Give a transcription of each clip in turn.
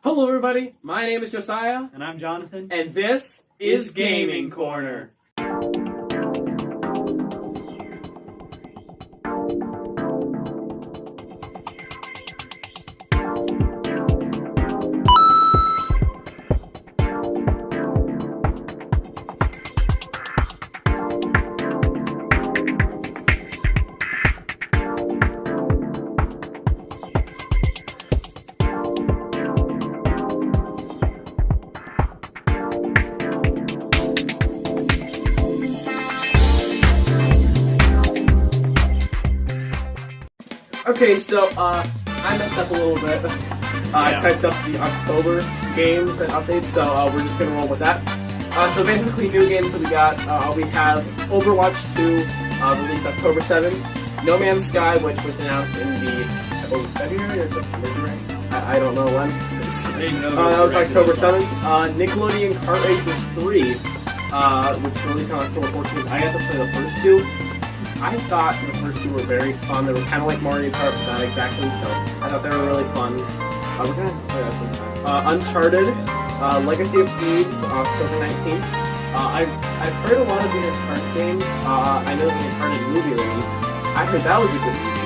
Hello everybody, my name is Josiah. And I'm Jonathan. And this is Gaming Corner. Okay, so I messed up a little bit. I typed up the October games and updates, so we're just gonna roll with that. So basically, new games that we got, we have Overwatch 2, released October 7th. No Man's Sky, which was announced in the February or February? I don't know when. That was October 7th. Nickelodeon Kart Racers 3, which released on October 14th. I got to play the first two. I thought the first two were very fun. They were kind of like Mario Kart, but not exactly, so I thought they were really fun. We're going to play that sometime. Uncharted, Legacy of Thieves, October 19th. I've heard a lot of the Uncharted games. I know the Uncharted movie release. I heard that was a good movie.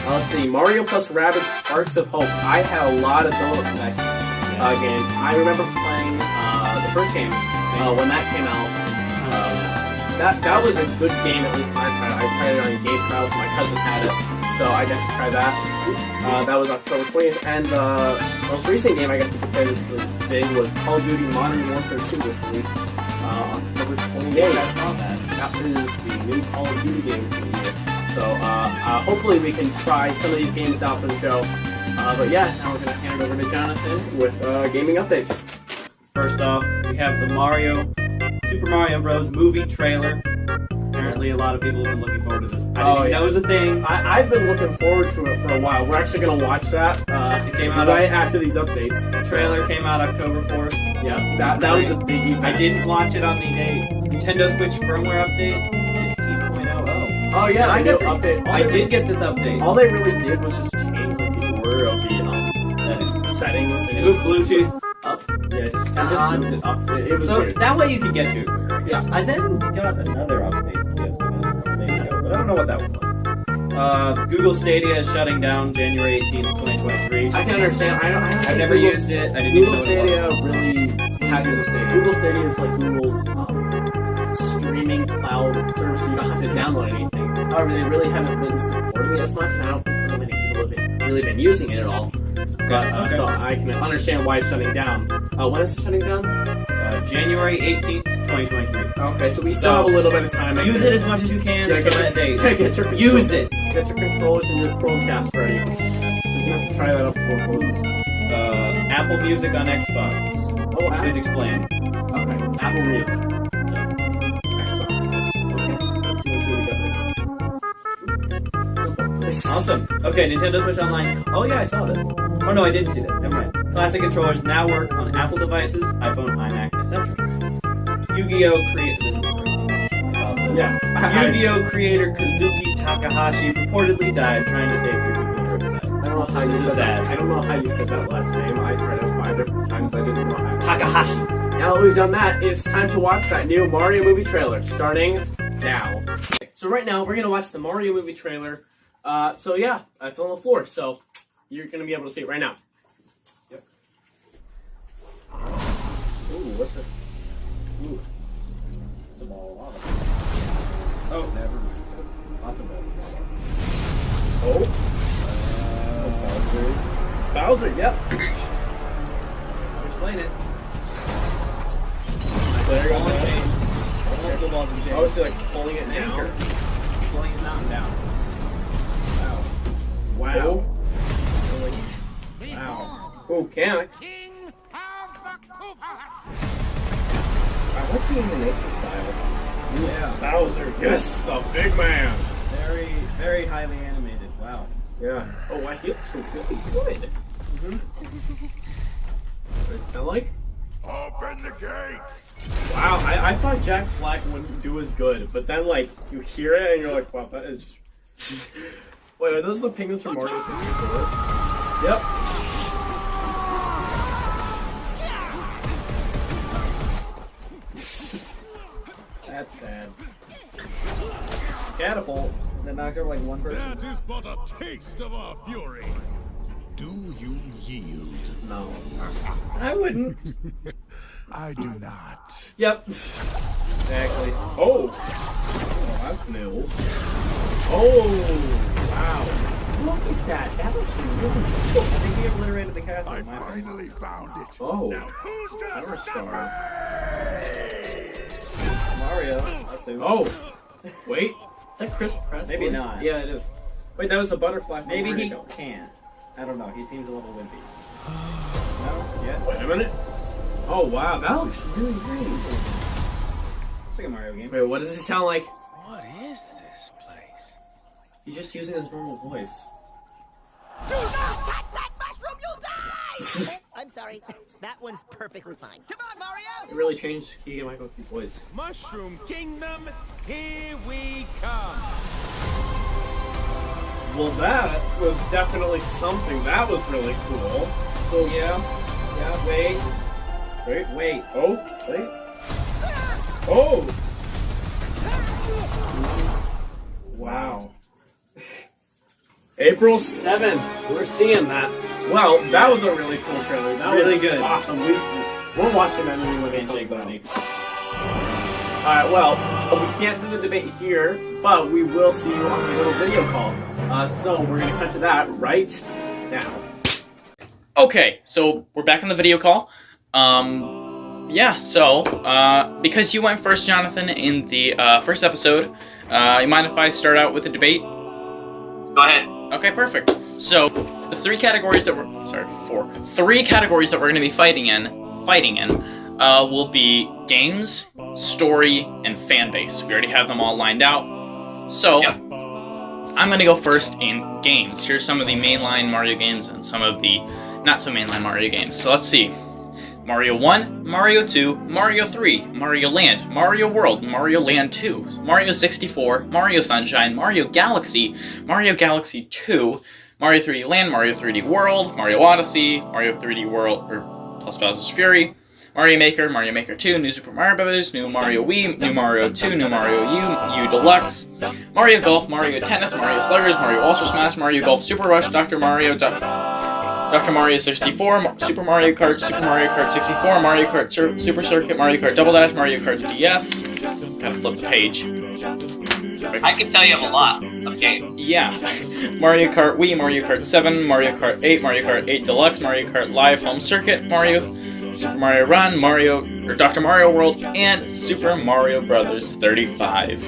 Let's see, Mario plus Rabbids Sparks of Hope. I had a lot of build-up to that game. I remember playing the first game when that came out. That was a good game, at least when I tried it. I tried it on Game Trials, my cousin had it, so I got to try that. That was October 20th, and the most recent game, I guess you could say, that was big was Call of Duty Modern Warfare 2, was released October 28th. Yeah, I saw that. That is the new Call of Duty game for the year. So hopefully we can try some of these games out for the show. But yeah, now we're going to hand it over to Jonathan with gaming updates. First off, we have the Super Mario Bros. Movie trailer. Apparently, a lot of people have been looking forward to this. I didn't know it was a thing. I've been looking forward to it for a while. We're actually going to watch that. It came out right after these updates. The trailer came out October 4th. Yeah, that was a big event. I didn't watch it on the Nintendo Switch firmware update 15.00. Oh yeah, I did update. I did get this update. All they really did was just change like the order of the settings. And it was Bluetooth up. Yeah, just moved it up. It was so weird. That way you could get to it. Yeah. I then got another update but I don't know what that was. Google Stadia is shutting down January 18th, 2023. I can understand. I've never used it. I didn't Google know Stadia really hasn't. Google Stadia is like Google's streaming cloud service. So you don't have to download anything. However, they really haven't been supporting it as much, and I don't think really many people have really been using it at all. But, so I can understand why it's shutting down. When is it shutting down? January 18th, 2023. Okay, so we still have a little bit of time. Use it as much as you can until that date. Use it! Get your controllers and your Chromecast ready. We're going to have to try that out before it closes. Apple Music on Xbox. Oh, please explain. Okay, Apple Music. Xbox. Awesome. Okay, Nintendo Switch Online. Oh yeah, I saw this. Oh no, I didn't see this. Never mind. Classic controllers now work on Apple devices, iPhone, iMac, etc. Yu-Gi-Oh! Yu-Gi-Oh! Creator Kazuki Takahashi reportedly died trying to save 3 people in Riptide. I don't know how you said that. I don't know how you said that last name. I tried it 5 different times. I didn't know how. Takahashi. Now that we've done that, it's time to watch that new Mario movie trailer, starting now. So right now, we're going to watch the Mario movie trailer. So yeah, it's on the floor, so you're going to be able to see it right now. Yep. Ooh, what's this? Ooh. It's a ball of lava. Oh, never mind. Lots of balls. Oh. Bowser, yep. Explain it. There you go. Multiple balls of chain. Oh, so like pulling it down. Pulling his mountain down. Wow. Wow. Oh, can I? I like the animation style. Yeah. Bowser, yes, the big man. Very, very highly animated. Wow. Yeah. Oh, I feel so really good. Mm-hmm. What does it sound like? Open the gates! Wow, I thought Jack Black wouldn't do as good, but then, like, you hear it and you're like, wow, that is Wait, are those the penguins from Mario 64? Yep. catapult that knocked over like one person. That is but a taste of our fury. Do you yield? No. I wouldn't. I do not. Yep. Exactly. Oh. That's new. Oh. Wow. Look at that. That looks really cool. I think he obliterated the castle. I in my opinion. finally found it. Oh. Now who's gonna Power stop star. me? Mario. That's who. Oh. Wait. Is that Chris Pratt? Maybe not. Yeah, it is. Wait, that was the butterfly. from Maybe he Mario. can't. I don't know. He seems a little wimpy. No? Yeah? Wait a minute. Oh, wow. That looks really great. It's like a Mario game. Wait, what does it sound like? What is this place? He's just using his normal voice. Do not touch that mushroom, you'll die! I'm sorry. That one's perfectly fine. Come on, Mario! It really changed Keegan-Michael Key's voice. Mushroom Kingdom, here we come. Well, that was definitely something. That was really cool. So, yeah. Yeah, wait. Wait. Oh, wait. Oh! Wow. April 7th. We're seeing that. Well, that was a really cool trailer. That Really was good. Awesome. We're watching that movie when it Handshake comes out. Bunny. Alright, well, we can't do the debate here, but we will see you on the little video call. So we're going to cut to that right now. Okay, so we're back on the video call. Yeah, so, because you went first, Jonathan, in the first episode, you mind if I start out with a debate? Go ahead. Okay, perfect. So, the three categories that we're, three categories that we're going to be fighting in, will be games, story, and fan base. We already have them all lined out. So, Yep. I'm going to go first in games. Here's some of the mainline Mario games and some of the not-so-mainline Mario games. So let's see. Mario 1, Mario 2, Mario 3, Mario Land, Mario World, Mario Land 2, Mario 64, Mario Sunshine, Mario Galaxy 2, Mario 3D Land, Mario 3D World, Mario Odyssey, Mario 3D World, plus Bowser's Fury, Mario Maker, Mario Maker 2, New Super Mario Bros., New Mario Wii, New Mario 2, New Mario U Deluxe, Mario Golf, Mario Tennis, Mario Sluggers, Mario Ultra Smash, Mario Golf Super Rush, Dr. Mario 64, Super Mario Kart 64, Mario Kart Super Circuit, Mario Kart Double Dash, Mario Kart DS. Gotta flip the page. I can tell you have a lot of games. Yeah. Mario Kart Wii, Mario Kart 7, Mario Kart 8, Mario Kart 8 Deluxe, Mario Kart Live Home Circuit, Super Mario Run, Dr. Mario World, and Super Mario Bros. 35.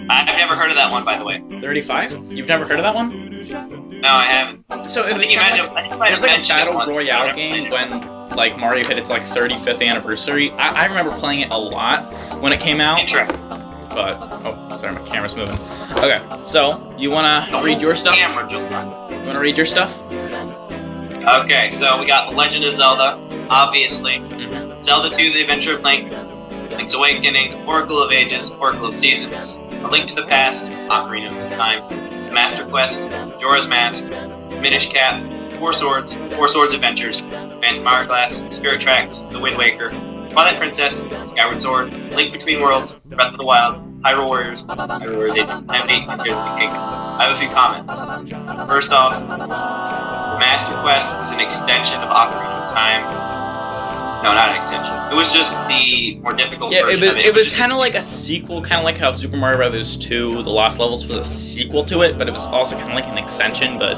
I've never heard of that one, by the way. 35? You've never heard of that one? No, I haven't. So it I was think you kind might of have- it was like a mentioned it battle once, royale but I game never when like Mario hit its like 35th anniversary. I remember playing it a lot when it came out. Interesting. But oh, sorry, my camera's moving. Okay, so you wanna read your stuff? Camera just You wanna read your stuff? Okay, so we got The Legend of Zelda, obviously. Mhm. Zelda 2, The Adventure of Link, Link's Awakening, Oracle of Ages, Oracle of Seasons, A Link to the Past, Ocarina of Time, The Master Quest, Majora's Mask, Minish Cap, Four Swords Adventures, Phantom Hourglass, Spirit Tracks, The Wind Waker, Twilight Princess, Skyward Sword, Link Between Worlds, Breath of the Wild, Hyrule Warriors, Age of Calamity, and Tears of the Kingdom. I have a few comments. First off, Master Quest is an extension of Ocarina of Time. No, not an extension. It was just the more difficult Yeah, version of it. it was just kind of like a sequel, kind of like how Super Mario Bros. 2, The Lost Levels was a sequel to it, but it was also kind of like an extension. But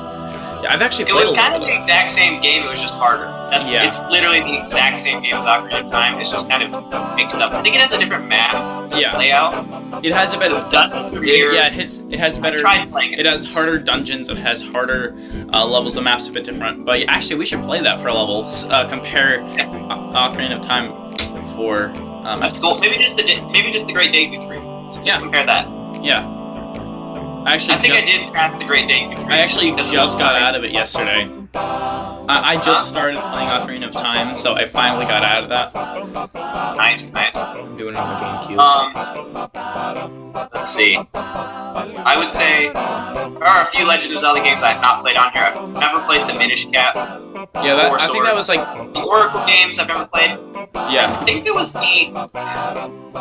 yeah, I've actually It played was a kind little of bit the exact same game, it was just harder. Yeah. It's literally the exact same game as Ocarina of Time, it's just kind of mixed up. I think it has a different map Yeah. layout. It has a better Dungeons are weird. yeah, it has I better. tried playing it. It has harder dungeons. It has harder levels. The map's a bit different. But actually, we should play that for a level. Compare Ocarina of Time for Master Cool. Quest. Maybe just the Great Deku Tree. Just Yeah. compare that. Yeah. I I think I did pass the Great Deku Tree. I actually because just got out of it yesterday. I just started playing Ocarina of Time, so I finally got out of that. Nice. I'm doing it on the GameCube. Let's see. I would say there are a few Legend of Zelda games I have not played on here. I've never played the Minish Cap. Yeah, I Four think that was Swords. like, The Oracle games I've ever played. yeah. I think there was the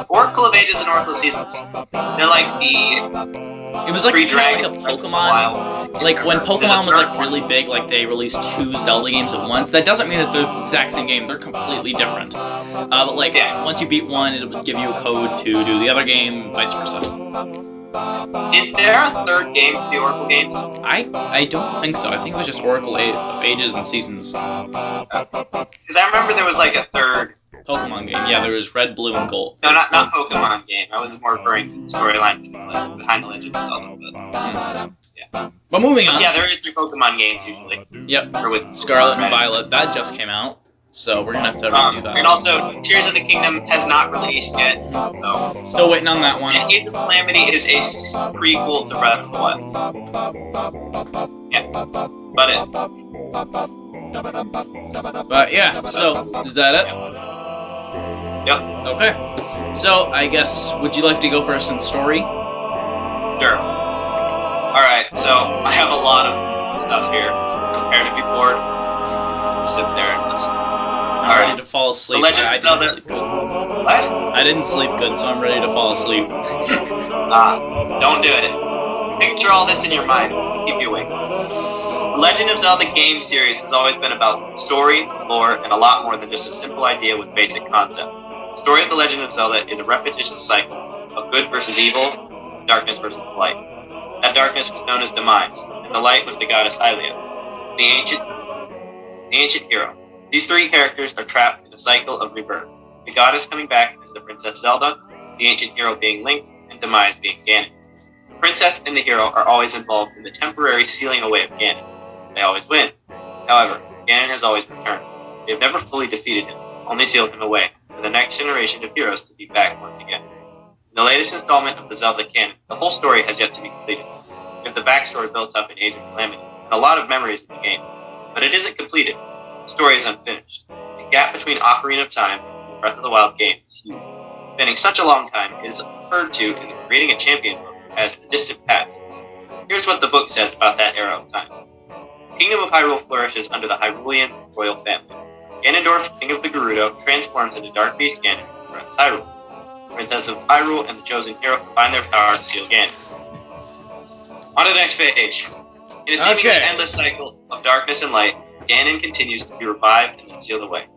Oracle of Ages and Oracle of Seasons. They're like the It was like kind pre-Dragon. of like a Pokemon. Like when Pokemon was like really big, like they released 2 Zelda games at once. That doesn't mean that they're the exact same game. They're completely different. But like once you beat one, it would give you a code to do the other game, vice versa. Is there a third game for the Oracle games? I don't think so. I think it was just Oracle of Ages and Seasons. Because I remember there was like a third. Pokemon game. Yeah, there was Red, Blue, and Gold. No, not Pokemon game. I was more referring to the storyline behind the Legend of Zelda. But moving on. Yeah, there is 3 Pokemon games usually. Yep. Or with Scarlet and Red. Violet. That just came out. So we're gonna have to redo that. And also, Tears of the Kingdom has not released yet. So. Still waiting on that one. And Age of Calamity is a prequel to Breath of the Wild. Yeah, but But yeah, so is that it? Yep. Okay. So I guess would you like to go first in story? Sure. Alright, so I have a lot of stuff here. Prepare to be bored. Sit there and listen. I'm ready to fall asleep. The Legend I of didn't Zelda. sleep good. What? I didn't sleep good, so I'm ready to fall asleep. Don't do it. Picture all this in your mind. Keep you awake. The Legend of Zelda game series has always been about story, lore, and a lot more than just a simple idea with basic concepts. The story of The Legend of Zelda is a repetitious cycle of good versus evil, darkness versus light. That darkness was known as Demise, and the light was the goddess Hylia, the ancient hero. These 3 characters are trapped in a cycle of rebirth. The goddess coming back as the Princess Zelda, the ancient hero being Link, and Demise being Ganon. The princess and the hero are always involved in the temporary sealing away of Ganon. They always win. However, Ganon has always returned. They have never fully defeated him, only sealed him away, for the next generation of heroes to be back once again. In the latest installment of the Zelda canon, the whole story has yet to be completed. We have the backstory built up in Age of Calamity, and a lot of memories in the game. But it isn't completed. The story is unfinished. The gap between Ocarina of Time and the Breath of the Wild game is huge. Spending such a long time, it is referred to in the Creating a Champion book as the distant past. Here's what the book says about that era of time. The Kingdom of Hyrule flourishes under the Hyrulean royal family. Ganondorf, King of the Gerudo, transforms into Dark Beast Ganon and confronts Hyrule. The Princess of Hyrule and the Chosen Hero combine their power to seal Ganon. On to the next page. In a seemingly endless cycle of darkness and light, Ganon continues to be revived and then sealed away.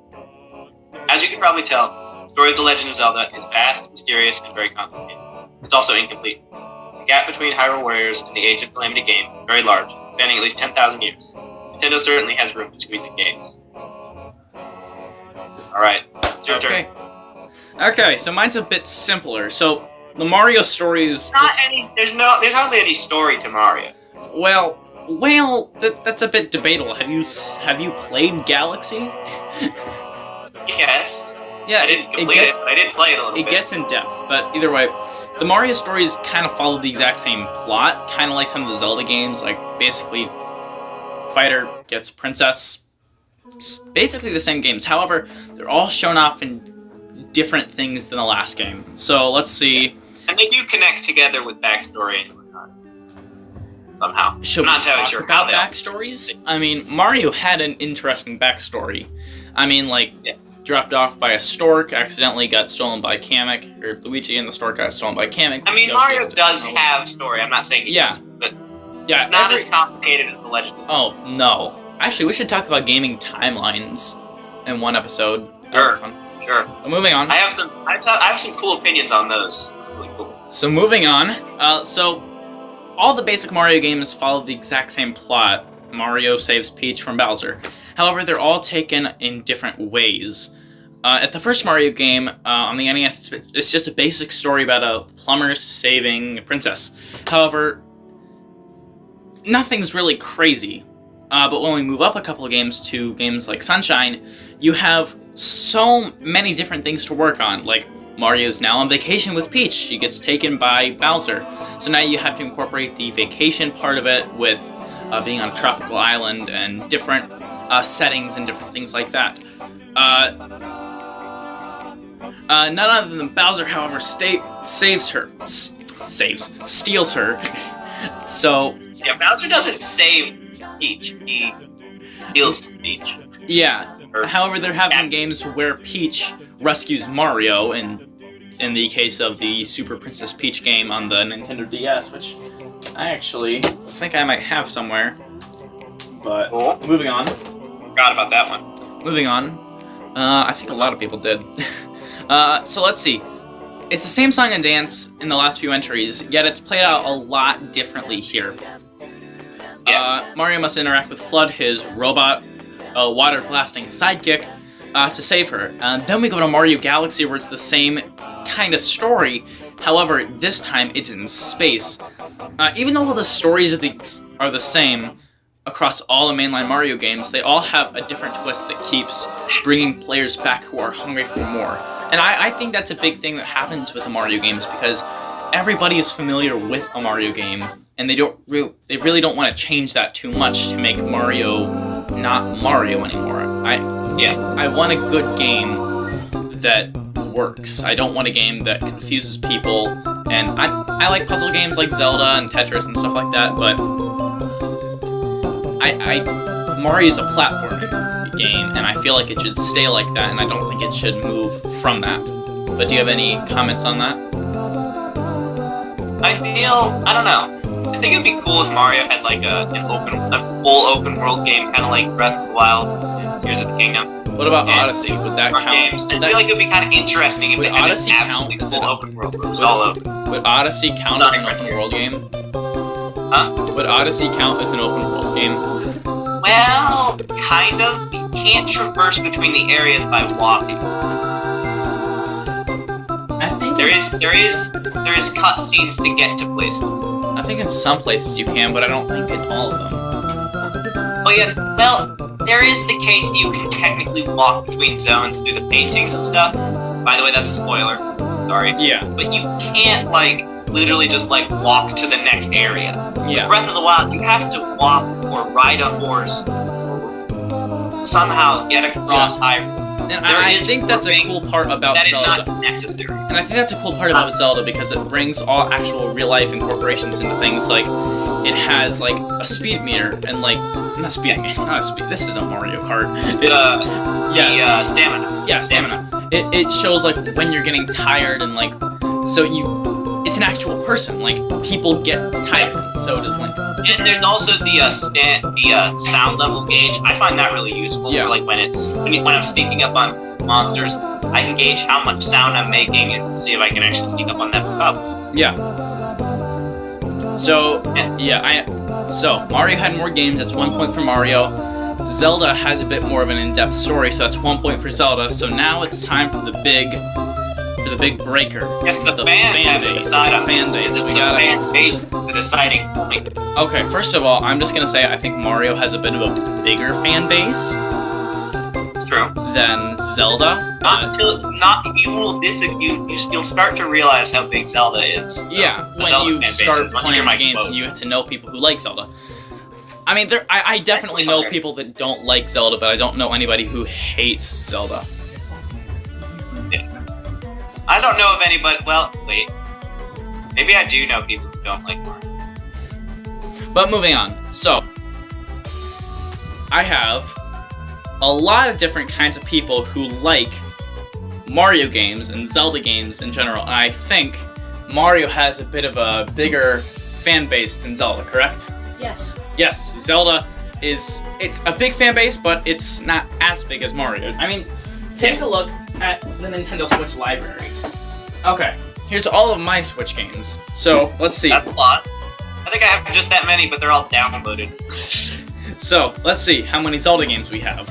As you can probably tell, the story of The Legend of Zelda is vast, mysterious, and very complicated. It's also incomplete. The gap between Hyrule Warriors and the Age of Calamity game is very large, spanning at least 10,000 years. Nintendo certainly has room to squeeze in games. Alright, it's your turn. Okay, so mine's a bit simpler. So the Mario story is There's hardly any story to Mario. well, that's a bit debatable. Have you played Galaxy? Yes. Yeah, I didn't complete it, but I did play it a little bit. It gets in depth, but either way, the Mario stories kind of follow the exact same plot, kind of like some of the Zelda games. Like basically, fighter gets princess. It's basically the same games. However, they're all shown off in different things than the last game. So let's see. And they do connect together with backstory and whatnot. Somehow. Should I'm not we entirely talk sure about how they all- backstories? I mean, Mario had an interesting backstory. I mean, like, dropped off by a stork, accidentally got stolen by Kamek, or Luigi and the stork got stolen by Kamek. I mean, Mario does have story. I'm not saying he doesn't, but yeah, it's not as complicated as The Legend of Zelda. Oh, no. Actually, we should talk about gaming timelines in one episode. Sure. That'd be fun. Sure. But moving on. I have some cool opinions on those. It's really cool. So moving on. So all the basic Mario games follow the exact same plot. Mario saves Peach from Bowser. However, they're all taken in different ways. At the first Mario game on the NES, it's just a basic story about a plumber saving a princess. However, nothing's really crazy. But when we move up a couple of games to games like Sunshine, you have so many different things to work on. Like, Mario's now on vacation with Peach. She gets taken by Bowser. So now you have to incorporate the vacation part of it with being on a tropical island and different settings and different things like that. None other than Bowser, however, steals her. So... Yeah, Bowser doesn't save Peach. He steals Peach. Yeah. Or However, there have been Cat. games where Peach rescues Mario, and in the case of the Super Princess Peach game on the Nintendo DS, which I actually think I might have somewhere. But Cool. moving on. Forgot about that one. Moving on. I think a lot of people did. So let's see. It's the same song and dance in the last few entries, yet it's played out a lot differently here. Mario must interact with Flood, his robot water blasting sidekick, to save her. Then we go to Mario Galaxy, where it's the same kind of story. However, this time it's in space. Even though all the stories are the same across all the mainline Mario games, they all have a different twist that keeps bringing players back who are hungry for more. And I think that's a big thing that happens with the Mario games, because everybody is familiar with a Mario game, and they really don't want to change that too much to make Mario not Mario anymore. I want a good game that works. I don't want a game that confuses people, and I like puzzle games like Zelda and Tetris and stuff like that, but Mario is a platforming game, and I feel like it should stay like that, and I don't think it should move from that. But do you have any comments on that? I don't know. I think it'd be cool if Mario had like a full open world game, kind of like Breath of the Wild, and Tears of the Kingdom. What about Odyssey? Would that count? Games. I feel like it'd be kind of interesting if Would it had Odyssey an count absolutely as full an open world. It was all open. Would Odyssey count as an open world game? Huh? Would Odyssey count as an open world game? Well, kind of. You can't traverse between the areas by walking. I think There is cutscenes to get to places. I think in some places you can, but I don't think in all of them. Oh yeah, well, there is the case that you can technically walk between zones through the paintings and stuff. By the way, that's a spoiler. Sorry. Yeah. But you can't, like, literally just, like, walk to the next area. Yeah. With Breath of the Wild, you have to walk or ride a horse or somehow get across Hyrule. And I think that's a cool part about that Zelda. is not necessary. And I think that's a cool part about Zelda, because it brings all actual real-life incorporations into things. Like, it has, like, a speed meter, and, like, this isn't Mario Kart. Stamina. Yeah, stamina. It shows, like, when you're getting tired, and, like, so it's an actual person. Like, people get tired, and so does Link. And there's also the sound level gauge. I find that really useful. Yeah. For, like, when I'm sneaking up on monsters, I can gauge how much sound I'm making and see if I can actually sneak up on them. Yeah. So so Mario had more games. That's 1 point for Mario. Zelda has a bit more of an in-depth story, so that's 1 point for Zelda. So now it's time for the big breaker. Yes, the fans have to decide on fan base. It's the fan base, the deciding point. Okay, first of all, I'm just gonna say I think Mario has a bit of a bigger fan base It's true. than Zelda. You'll start to realize how big Zelda is. Yeah, The when Zelda you fan base start is. I'll playing hear my games quote. and you get to know people who like Zelda. I mean, I definitely know people that don't like Zelda, but I don't know anybody who hates Zelda. I don't know of anybody. Well, wait. Maybe I do know people who don't like Mario. But moving on. So, I have a lot of different kinds of people who like Mario games and Zelda games in general, and I think Mario has a bit of a bigger fan base than Zelda, correct? Yes. Yes, Zelda it's a big fan base, but it's not as big as Mario. I mean, take a look at the Nintendo Switch library. Okay, here's all of my Switch games. So, let's see. That's a lot. I think I have just that many, but they're all downloaded. So, let's see how many Zelda games we have.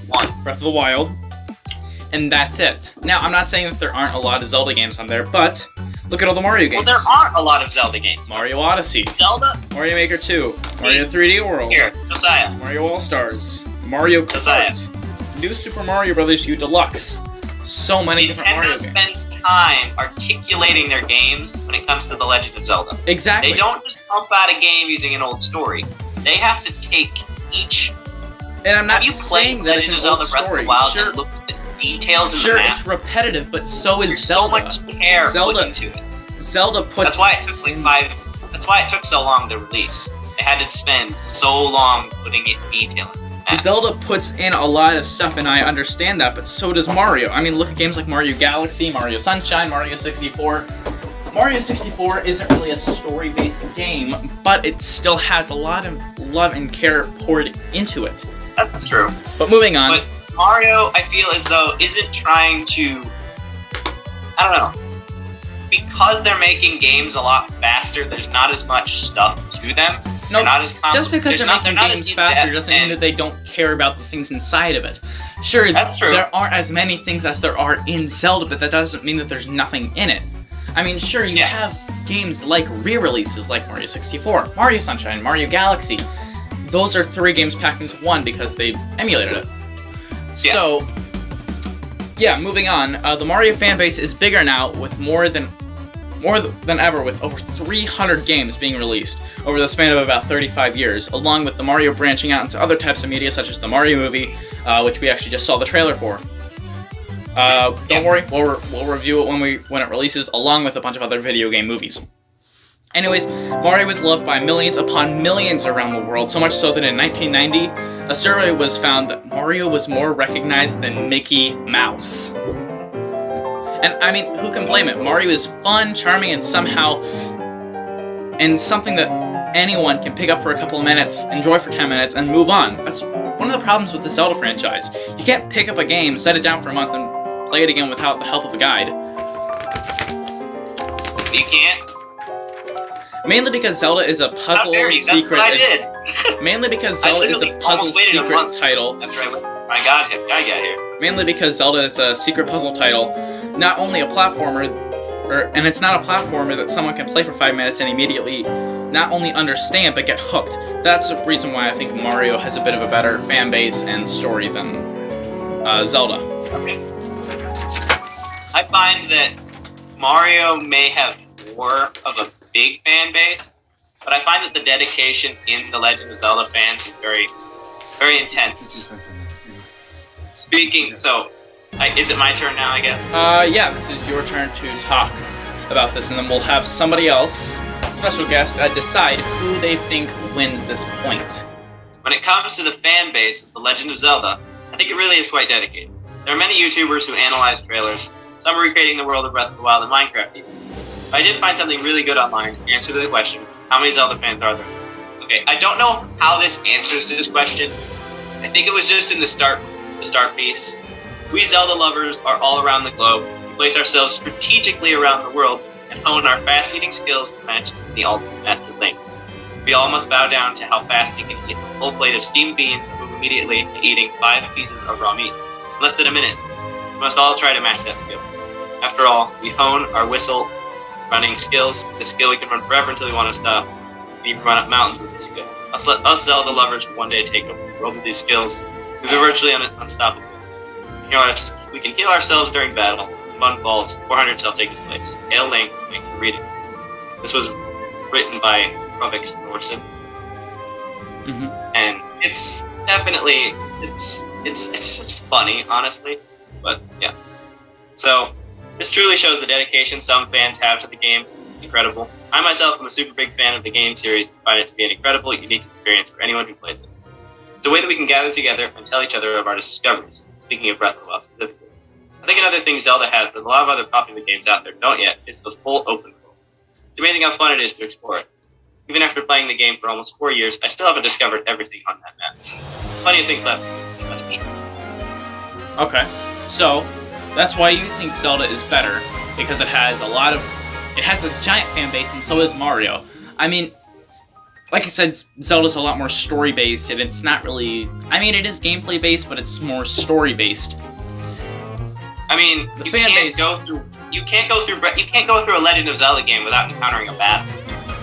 1. Breath of the Wild. And that's it. Now, I'm not saying that there aren't a lot of Zelda games on there, but look at all the Mario games. Well, there are a lot of Zelda games. Mario Odyssey. Zelda? Mario Maker 2. Mario 3D World. Here, Josiah. Mario All-Stars. Mario Kart. Josiah. New Super Mario Bros. U Deluxe. So many different Mario Nintendo games. spends time articulating their games when it comes to The Legend of Zelda. Exactly. They don't just pump out a game using an old story. They have to take each... And I'm not Have you saying played that it's Legend an of Zelda old Breath of story. the Wild Sure, and look at the details in sure, the map? it's repetitive, but so is There's Zelda. so much care Zelda- put into it. Zelda puts... That's why it took That's why it took so long to release. They had to spend so long putting it detailing. Zelda puts in a lot of stuff, and I understand that, but so does Mario. I mean, look at games like Mario Galaxy, Mario Sunshine, Mario 64. Mario 64 isn't really a story-based game, but it still has a lot of love and care poured into it. That's true. But moving on. But Mario, I feel as though, isn't trying to... I don't know. Because they're making games a lot faster, there's not as much stuff to them. No, not as just because they're making games faster doesn't mean that they don't care about the things inside of it. Sure, that's true. There aren't as many things as there are in Zelda, but that doesn't mean that there's nothing in it. I mean, sure, you have games like re-releases like Mario 64, Mario Sunshine, Mario Galaxy. Those are 3 games packed into one because they emulated it. Yeah. So, yeah, moving on. The Mario fanbase is bigger now with more than ever, with over 300 games being released over the span of about 35 years, along with the Mario branching out into other types of media such as the Mario movie, which we actually just saw the trailer for. Don't worry, we'll review it when it releases, along with a bunch of other video game movies. Anyways, Mario is loved by millions upon millions around the world, so much so that in 1990, a survey was found that Mario was more recognized than Mickey Mouse. And I mean, who can blame it? Mario is fun, charming, and something that anyone can pick up for a couple of minutes, enjoy for 10 minutes, and move on. That's one of the problems with the Zelda franchise. You can't pick up a game, set it down for a month, and play it again without the help of a guide. You can't? Mainly because Zelda is a puzzle secret. That's what I did. Mainly because Zelda is a puzzle secret title. After I got here. Mainly because Zelda is a secret puzzle title, not only a platformer, and it's not a platformer that someone can play for 5 minutes and immediately not only understand but get hooked. That's the reason why I think Mario has a bit of a better fan base and story than Zelda. Okay. I find that Mario may have more of a big fan base, but I find that the dedication in the Legend of Zelda fans is very, very intense. Speaking, so, is it my turn now, I guess? Yeah, this is your turn to talk about this, and then we'll have somebody else, special guest, decide who they think wins this point. When it comes to the fan base of The Legend of Zelda, I think it really is quite dedicated. There are many YouTubers who analyze trailers, some recreating the world of Breath of the Wild and Minecraft even. But I did find something really good online to answer the question, how many Zelda fans are there? Okay, I don't know how this answers to this question. I think it was just in the start piece. We Zelda lovers are all around the globe. We place ourselves strategically around the world and hone our fast-eating skills to match the ultimate Master Link. We all must bow down to how fast he can eat a full plate of steamed beans and move immediately to eating 5 pieces of raw meat in less than a minute. We must all try to match that skill. After all, we hone our whistle running skills. This skill we can run forever until we want to stop. We can run up mountains with this skill. Us Zelda lovers one day take over the world with these skills. We'll be virtually unstoppable. We can heal ourselves during battle. Fun falls. 400 shall take his place. Hail Link, thanks for reading. This was written by Provix Norson. And it's definitely it's just funny, honestly. But yeah. So this truly shows the dedication some fans have to the game. It's incredible. I myself am a super big fan of the game series and find it to be an incredible, unique experience for anyone who plays it. It's a way that we can gather together and tell each other of our discoveries, speaking of Breath of the Wild specifically. I think another thing Zelda has that a lot of other popular games out there don't yet is the full open world. It's amazing how fun it is to explore it. Even after playing the game for almost 4 years, I still haven't discovered everything on that map. Plenty of things left to do, that's for sure. Okay, so that's why you think Zelda is better, because it has a giant fan base, and so is Mario. I mean, like I said, Zelda's a lot more story-based, and it's not really... I mean, it is gameplay-based, but it's more story-based. I mean, you can't go through a Legend of Zelda game without encountering a battle.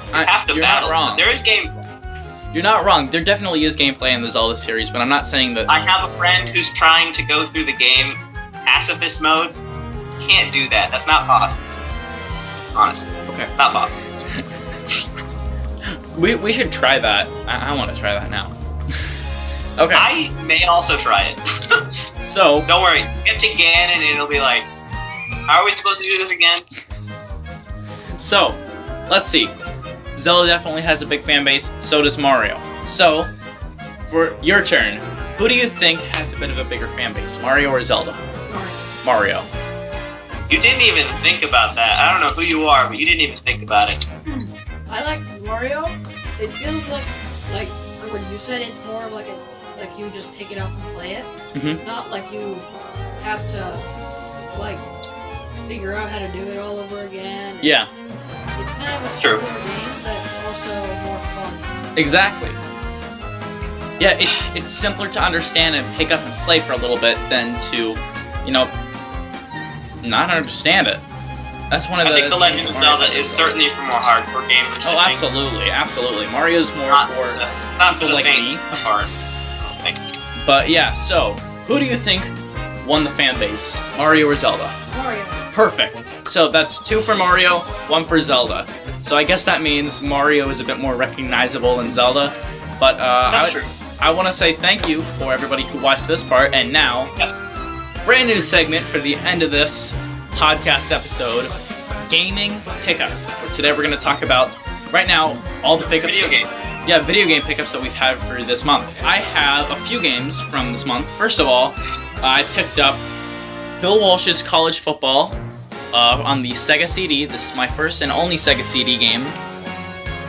You have to battle. Not wrong. There is game. You're not wrong. There definitely is gameplay in the Zelda series, but I'm not saying that... I have a friend who's trying to go through the game pacifist mode. Can't do that. That's not possible. Honestly. Okay. It's not possible. We should try that. I want to try that now. Okay. I may also try it. So... Don't worry. Get to Ganon and it'll be like, how are we supposed to do this again? So, let's see. Zelda definitely has a big fan base, so does Mario. So, for your turn, Who do you think has a bit of a bigger fan base, Mario or Zelda? Mario. You didn't even think about that. I don't know who you are, but you didn't even think about it. I like Mario. It feels like what you said. It's more of like you just pick it up and play it. Mm-hmm. Not like you have to like figure out how to do it all over again. Yeah. It's kind of a True. simpler game that's also more fun. Exactly. Yeah, it's simpler to understand and pick up and play for a little bit than to, not understand it. That's one of I the. think The Legend of things Mario Zelda does is well. certainly for more hardcore gamers. Oh, I think. absolutely. Mario's more for It's not for people the like faint me. of heart. I don't think. But yeah, so who do you think won the fan base, Mario or Zelda? Mario. Perfect. So that's 2 for Mario, 1 for Zelda. So I guess that means Mario is a bit more recognizable than Zelda. But That's true. I want to say thank you for everybody who watched this part. And now, brand new segment for the end of this podcast episode, gaming pickups. Today we're going to talk about, right now, all the pickups. Video game. Yeah, video game pickups that we've had for this month. I have a few games from this month. First of all, I picked up Bill Walsh's College Football on the Sega CD. This is my first and only Sega CD game.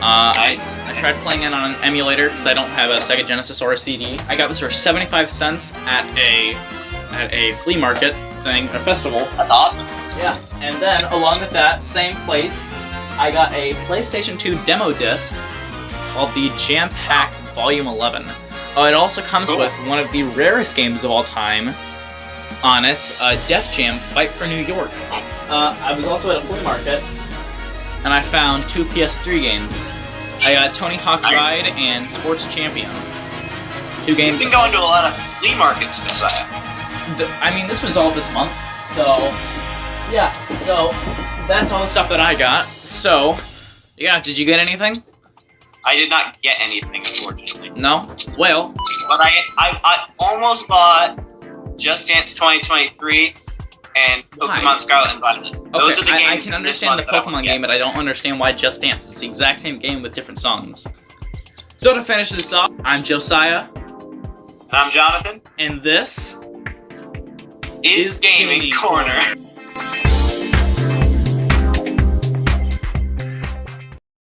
Nice. I tried playing it on an emulator because I don't have a Sega Genesis or a CD. I got this for 75 cents at a flea market thing, a festival. That's awesome. Yeah. And then along with that, same place, I got a PlayStation 2 demo disc called the Jam Pack Volume 11. It also comes Cool. with one of the rarest games of all time on it, Def Jam Fight for New York. I was also at a flea market, and I found 2 PS3 games. I got Tony Hawk Nice. Ride and Sports Champion. 2 games. You've been going to a lot of flea markets, Josiah. This was all this month, so yeah. So that's all the stuff that I got. So yeah, did you get anything? I did not get anything, unfortunately. No. Well, But I almost bought Just Dance 2023 and Why? Pokemon Scarlet and Violet. Those are the I games. can in this understand the month that I Pokemon want to game, get. but I don't understand why Just Dance. It's the exact same game with different songs. So to finish this off, I'm Josiah, And I'm Jonathan. and this Is Gaming Corner.